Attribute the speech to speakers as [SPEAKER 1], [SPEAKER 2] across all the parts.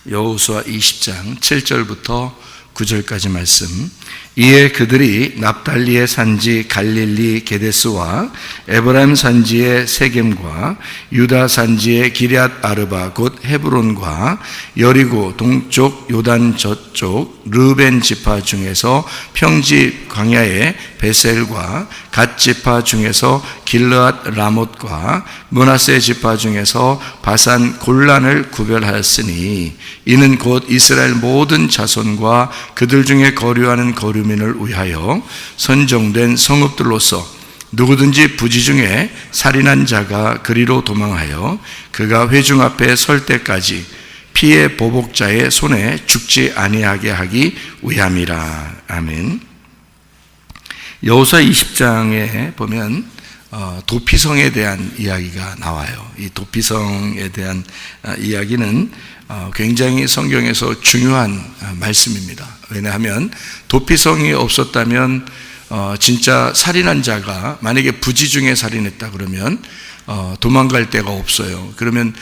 [SPEAKER 1] 여호수아 20장 7절부터 9절까지 말씀. 이에 그들이 납달리의 산지 갈릴리 게데스와 에브라임 산지의 세겜과 유다 산지의 기럇 아르바 곧 헤브론과 여리고 동쪽 요단 저쪽 르벤 지파 중에서 평지 광야의 베셀과 갓 지파 중에서 길르앗 라못과 므낫세 지파 중에서 바산 골란을 구별하였으니 이는 곧 이스라엘 모든 자손과 그들 중에 거류하는 거류민을 위하여 선정된 성읍들로서 누구든지 부지 중에 살인한 자가 그리로 도망하여 그가 회중 앞에 설 때까지 피의 보복자의 손에 죽지 아니하게 하기 위함이라. 아멘. 여호수아 20장에 보면 도피성에 대한 이야기가 나와요. 이 도피성에 대한 이야기는 굉장히 성경에서 중요한 말씀입니다. 왜냐하면 도피성이 없었다면 진짜 살인한 자가 만약에 부지 중에 살인했다 그러면 도망갈 데가 없어요. 그러면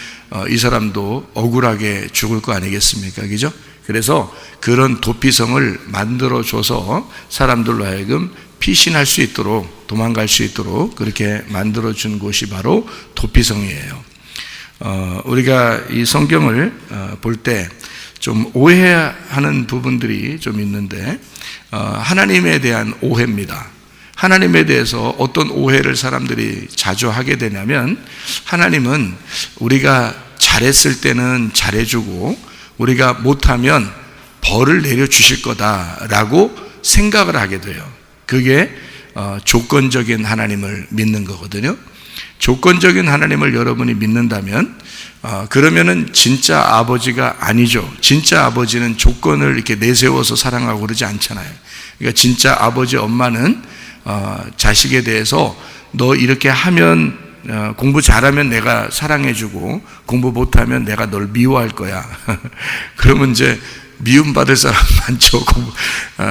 [SPEAKER 1] 이 사람도 억울하게 죽을 거 아니겠습니까? 그죠? 그래서 그런 도피성을 만들어줘서 사람들로 하여금 피신할 수 있도록, 도망갈 수 있도록 그렇게 만들어준 곳이 바로 도피성이에요. 우리가 이 성경을 볼 때 좀 오해하는 부분들이 좀 있는데, 하나님에 대한 오해입니다. 하나님에 대해서 어떤 오해를 사람들이 자주 하게 되냐면, 하나님은 우리가 잘했을 때는 잘해주고 우리가 못하면 벌을 내려주실 거다라고 생각을 하게 돼요. 그게 조건적인 하나님을 믿는 거거든요. 조건적인 하나님을 여러분이 믿는다면 그러면은 진짜 아버지가 아니죠. 진짜 아버지는 조건을 이렇게 내세워서 사랑하고 그러지 않잖아요. 그러니까 진짜 아버지 엄마는 자식에 대해서 너 이렇게 하면 공부 잘하면 내가 사랑해주고 공부 못하면 내가 널 미워할 거야. 그러면 이제 미움받을 사람 많죠.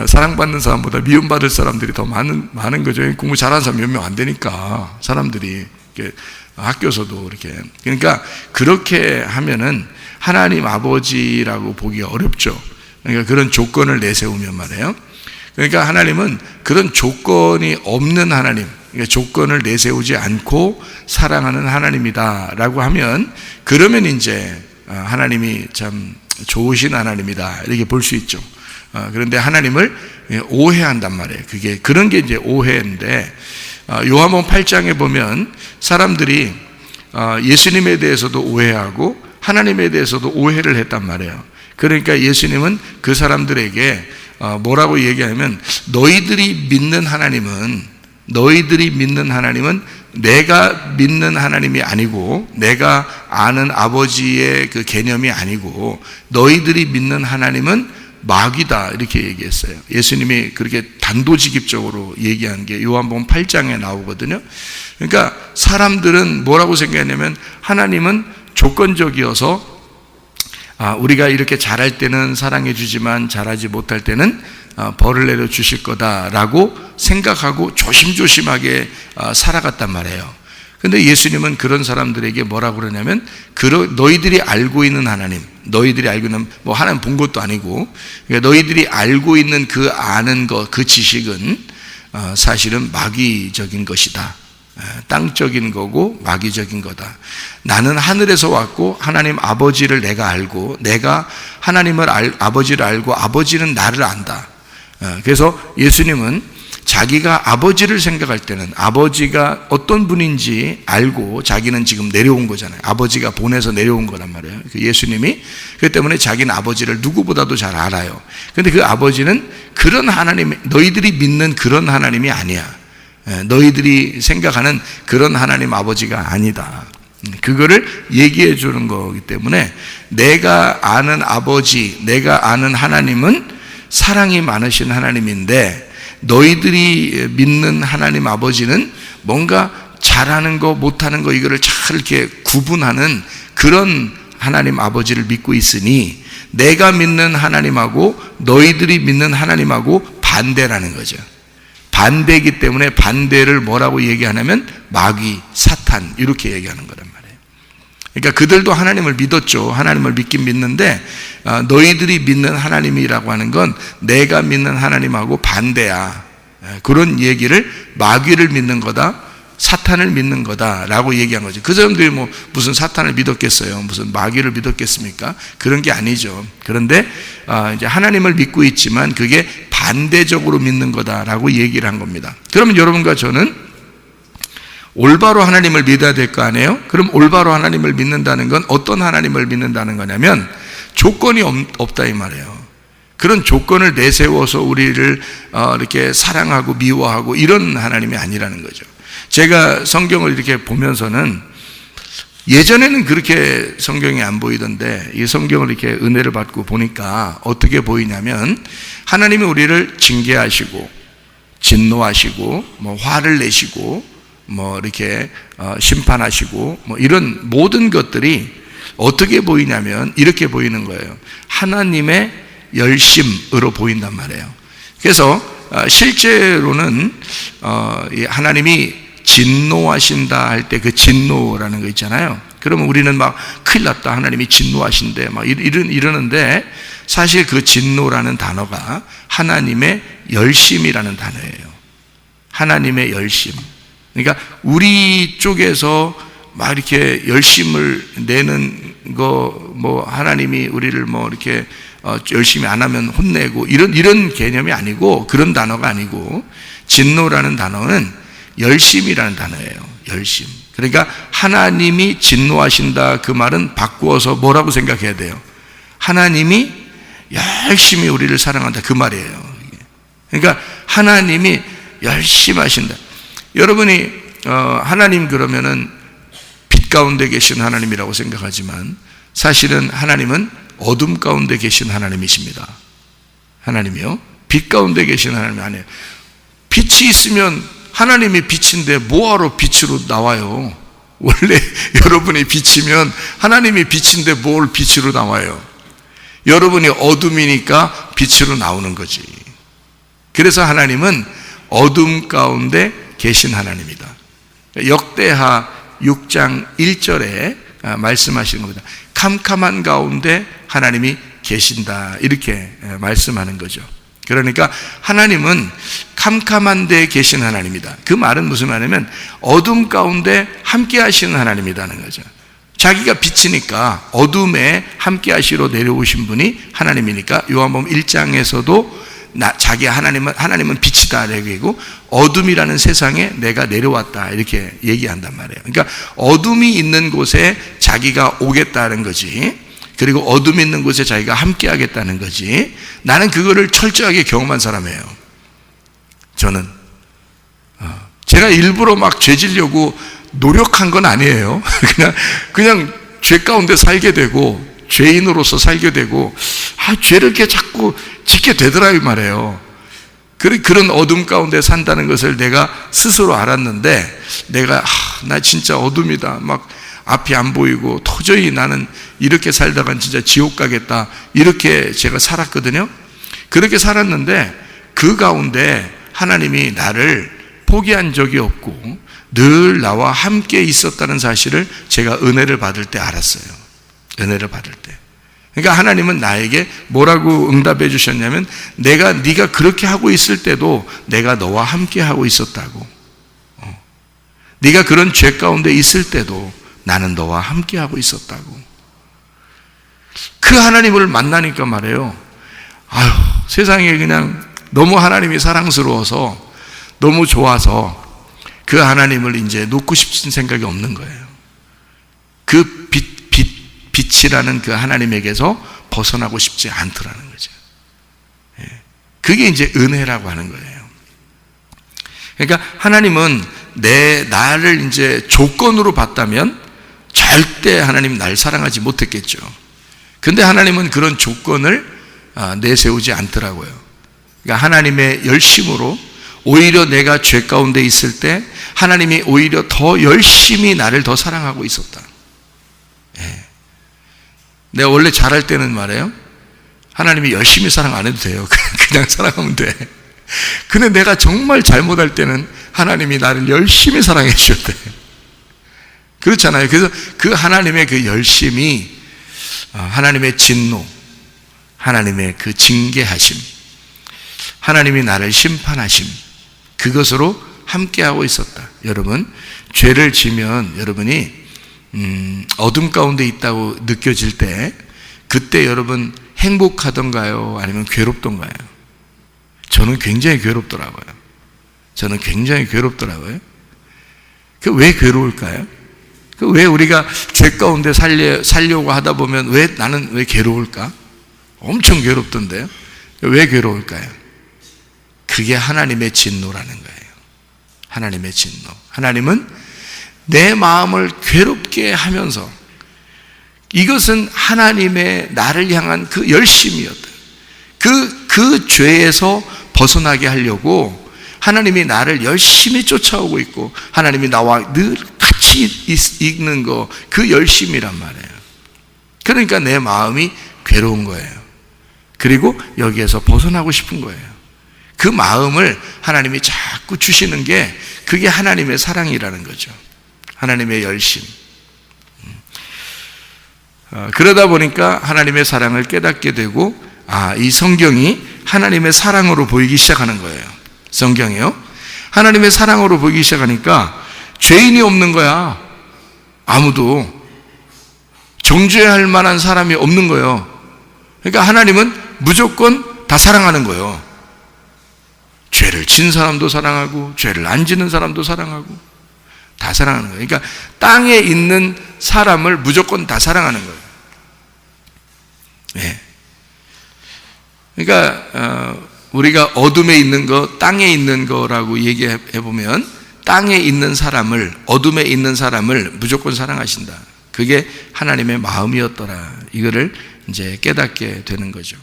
[SPEAKER 1] 사랑받는 사람보다 미움받을 사람들이 더 많은 거죠. 공부 잘하는 사람 몇 명 안 되니까 사람들이 이렇게 학교에서도 이렇게. 그러니까 그렇게 하면은 하나님 아버지라고 보기 어렵죠. 그러니까 그런 조건을 내세우면 말이에요. 그러니까 하나님은 그런 조건이 없는 하나님, 그러니까 조건을 내세우지 않고 사랑하는 하나님이다라고 하면, 그러면 이제 하나님이 참 좋으신 하나님이다 이렇게 볼 수 있죠. 그런데 하나님을 오해한단 말이에요. 그런 게 이제 오해인데, 요한복음 8장에 보면 사람들이 예수님에 대해서도 오해하고 하나님에 대해서도 오해를 했단 말이에요. 그러니까 예수님은 그 사람들에게 뭐라고 얘기하냐면, 너희들이 믿는 하나님은 내가 믿는 하나님이 아니고 내가 아는 아버지의 그 개념이 아니고 너희들이 믿는 하나님은 마귀다 이렇게 얘기했어요. 예수님이 그렇게 단도직입적으로 얘기한 게 요한복음 8장에 나오거든요. 그러니까 사람들은 뭐라고 생각했냐면, 하나님은 조건적이어서 우리가 이렇게 잘할 때는 사랑해 주지만 잘하지 못할 때는 벌을 내려 주실 거다라고 생각하고 조심조심하게 살아갔단 말이에요. 근데 예수님은 그런 사람들에게 뭐라고 그러냐면, 너희들이 알고 있는 하나님, 너희들이 알고 있는, 뭐 하나님 본 것도 아니고, 그러니까 너희들이 알고 있는 그 아는 것, 그 지식은 사실은 마귀적인 것이다. 땅적인 거고 마귀적인 거다. 나는 하늘에서 왔고 하나님 아버지를 내가 알고 내가 하나님을 아버지를 알고 아버지는 나를 안다. 그래서 예수님은 자기가 아버지를 생각할 때는 아버지가 어떤 분인지 알고 자기는 지금 내려온 거잖아요. 아버지가 보내서 내려온 거란 말이에요. 예수님이. 그렇기 때문에 자기는 아버지를 누구보다도 잘 알아요. 그런데 그 아버지는 그런 하나님, 너희들이 믿는 그런 하나님이 아니야. 너희들이 생각하는 그런 하나님 아버지가 아니다. 그거를 얘기해 주는 거기 때문에, 내가 아는 아버지, 내가 아는 하나님은 사랑이 많으신 하나님인데, 너희들이 믿는 하나님 아버지는 뭔가 잘하는 거 못하는 거 이거를 잘 이렇게 구분하는 그런 하나님 아버지를 믿고 있으니, 내가 믿는 하나님하고 너희들이 믿는 하나님하고 반대라는 거죠. 반대이기 때문에 반대를 뭐라고 얘기하냐면 마귀, 사탄 이렇게 얘기하는 거란 말이에요. 그러니까 그들도 하나님을 믿었죠. 하나님을 믿긴 믿는데 너희들이 믿는 하나님이라고 하는 건 내가 믿는 하나님하고 반대야. 그런 얘기를 마귀를 믿는 거다, 사탄을 믿는 거다라고 얘기한 거죠. 그 사람들이 뭐 무슨 사탄을 믿었겠어요? 무슨 마귀를 믿었겠습니까? 그런 게 아니죠. 그런데 이제 하나님을 믿고 있지만 그게 반대적으로 믿는 거다라고 얘기를 한 겁니다. 그러면 여러분과 저는 올바로 하나님을 믿어야 될 거 아니에요? 그럼 올바로 하나님을 믿는다는 건 어떤 하나님을 믿는다는 거냐면 조건이 없다 이 말이에요. 그런 조건을 내세워서 우리를 이렇게 사랑하고 미워하고 이런 하나님이 아니라는 거죠. 제가 성경을 이렇게 보면서는 예전에는 그렇게 성경이 안 보이던데 이 성경을 이렇게 은혜를 받고 보니까 어떻게 보이냐면 하나님이 우리를 징계하시고 진노하시고 뭐 화를 내시고 뭐 이렇게 심판하시고 뭐 이런 모든 것들이 어떻게 보이냐면 이렇게 보이는 거예요. 하나님의 열심으로 보인단 말이에요. 그래서 실제로는 하나님이 진노하신다 할 때 그 진노라는 거 있잖아요. 그러면 우리는 막 큰일 났다, 하나님이 진노하신대 막 이러는데 사실 그 진노라는 단어가 하나님의 열심이라는 단어예요. 하나님의 열심. 그러니까 우리 쪽에서 막 이렇게 열심을 내는 거, 뭐 하나님이 우리를 뭐 이렇게 열심히 안 하면 혼내고 이런 개념이 아니고, 그런 단어가 아니고, 진노라는 단어는 열심이라는 단어예요. 열심. 그러니까 하나님이 진노하신다 그 말은 바꾸어서 뭐라고 생각해야 돼요? 하나님이 열심히 우리를 사랑한다 그 말이에요. 그러니까 하나님이 열심히 하신다. 여러분이 하나님 그러면은 빛 가운데 계신 하나님이라고 생각하지만 사실은 하나님은 어둠 가운데 계신 하나님이십니다. 하나님이요, 빛 가운데 계신 하나님이 아니에요. 빛이 있으면 하나님이 빛인데 뭐하러 빛으로 나와요? 원래 여러분이 빛이면 하나님이 빛인데 뭘 빛으로 나와요? 여러분이 어둠이니까 빛으로 나오는 거지. 그래서 하나님은 어둠 가운데 계신 하나님이다. 역대하 6장 1절에 말씀하시는 겁니다. 캄캄한 가운데 하나님이 계신다, 이렇게 말씀하는 거죠. 그러니까 하나님은 캄캄한 데 계신 하나님이다. 그 말은 무슨 말이냐면 어둠 가운데 함께 하시는 하나님이라는 거죠. 자기가 빛이니까 어둠에 함께 하시러 내려오신 분이 하나님이니까 요한복음 1장에서도 자기 하나님은 빛이다 얘기고 어둠이라는 세상에 내가 내려왔다 이렇게 얘기한단 말이에요. 그러니까 어둠이 있는 곳에 자기가 오겠다는 거지, 그리고 어둠이 있는 곳에 자기가 함께 하겠다는 거지. 나는 그거를 철저하게 경험한 사람이에요. 저는 제가 일부러 막 죄지려고 노력한 건 아니에요. 그냥 죄 가운데 살게 되고 죄인으로서 살게 되고 죄를 이렇게 자꾸 짓게 되더라 이 말이에요. 그런 어둠 가운데 산다는 것을 내가 스스로 알았는데, 내가 나 진짜 어둠이다, 막 앞이 안 보이고 도저히 나는 이렇게 살다간 진짜 지옥 가겠다, 이렇게 제가 살았거든요. 그렇게 살았는데 그 가운데 하나님이 나를 포기한 적이 없고 늘 나와 함께 있었다는 사실을 제가 은혜를 받을 때 알았어요. 은혜를 받을 때. 그러니까 하나님은 나에게 뭐라고 응답해 주셨냐면, 네가 그렇게 하고 있을 때도 내가 너와 함께 하고 있었다고. 네가 그런 죄 가운데 있을 때도 나는 너와 함께 하고 있었다고. 그 하나님을 만나니까 말이에요, 세상에 그냥 너무 하나님이 사랑스러워서 너무 좋아서 그 하나님을 이제 놓고 싶은 생각이 없는 거예요. 그 빛이라는 그 하나님에게서 벗어나고 싶지 않더라는 거죠. 그게 이제 은혜라고 하는 거예요. 그러니까 하나님은 나를 이제 조건으로 봤다면 절대 하나님 날 사랑하지 못했겠죠. 근데 하나님은 그런 조건을 내세우지 않더라고요. 그러니까 하나님의 열심으로 오히려 내가 죄 가운데 있을 때 하나님이 오히려 더 열심히 나를 더 사랑하고 있었다. 내가 원래 잘할 때는 말이에요, 하나님이 열심히 사랑 안 해도 돼요. 그냥 사랑하면 돼. 근데 내가 정말 잘못할 때는 하나님이 나를 열심히 사랑해 주셔야 돼. 그렇잖아요. 그래서 그 하나님의 그 열심이 하나님의 진노, 하나님의 그 징계하심, 하나님이 나를 심판하심, 그것으로 함께하고 있었다. 여러분, 죄를 지면 여러분이 어둠 가운데 있다고 느껴질 때 그때 여러분 행복하던가요? 아니면 괴롭던가요? 저는 굉장히 괴롭더라고요. 그 왜 괴로울까요? 그 왜 우리가 죄 가운데 살려고 하다 보면 나는 왜 괴로울까? 엄청 괴롭던데요. 왜 괴로울까요? 그게 하나님의 진노라는 거예요. 하나님의 진노. 하나님은 내 마음을 괴롭게 하면서 이것은 하나님의 나를 향한 그 열심이었다. 그 죄에서 벗어나게 하려고 하나님이 나를 열심히 쫓아오고 있고 하나님이 나와 늘 같이 있는 거, 그 열심이란 말이에요. 그러니까 내 마음이 괴로운 거예요. 그리고 여기에서 벗어나고 싶은 거예요. 그 마음을 하나님이 자꾸 주시는 게 그게 하나님의 사랑이라는 거죠. 하나님의 열심. 그러다 보니까 하나님의 사랑을 깨닫게 되고 이 성경이 하나님의 사랑으로 보이기 시작하는 거예요. 성경이요. 하나님의 사랑으로 보이기 시작하니까 죄인이 없는 거야. 아무도 정죄해야 할 만한 사람이 없는 거예요. 그러니까 하나님은 무조건 다 사랑하는 거예요. 죄를 진 사람도 사랑하고 죄를 안 지는 사람도 사랑하고 다 사랑하는 거예요. 그러니까 땅에 있는 사람을 무조건 다 사랑하는 거예요. 네. 그러니까 우리가 어둠에 있는 거, 땅에 있는 거라고 얘기해 보면 땅에 있는 사람을, 어둠에 있는 사람을 무조건 사랑하신다. 그게 하나님의 마음이었더라. 이거를 이제 깨닫게 되는 거죠.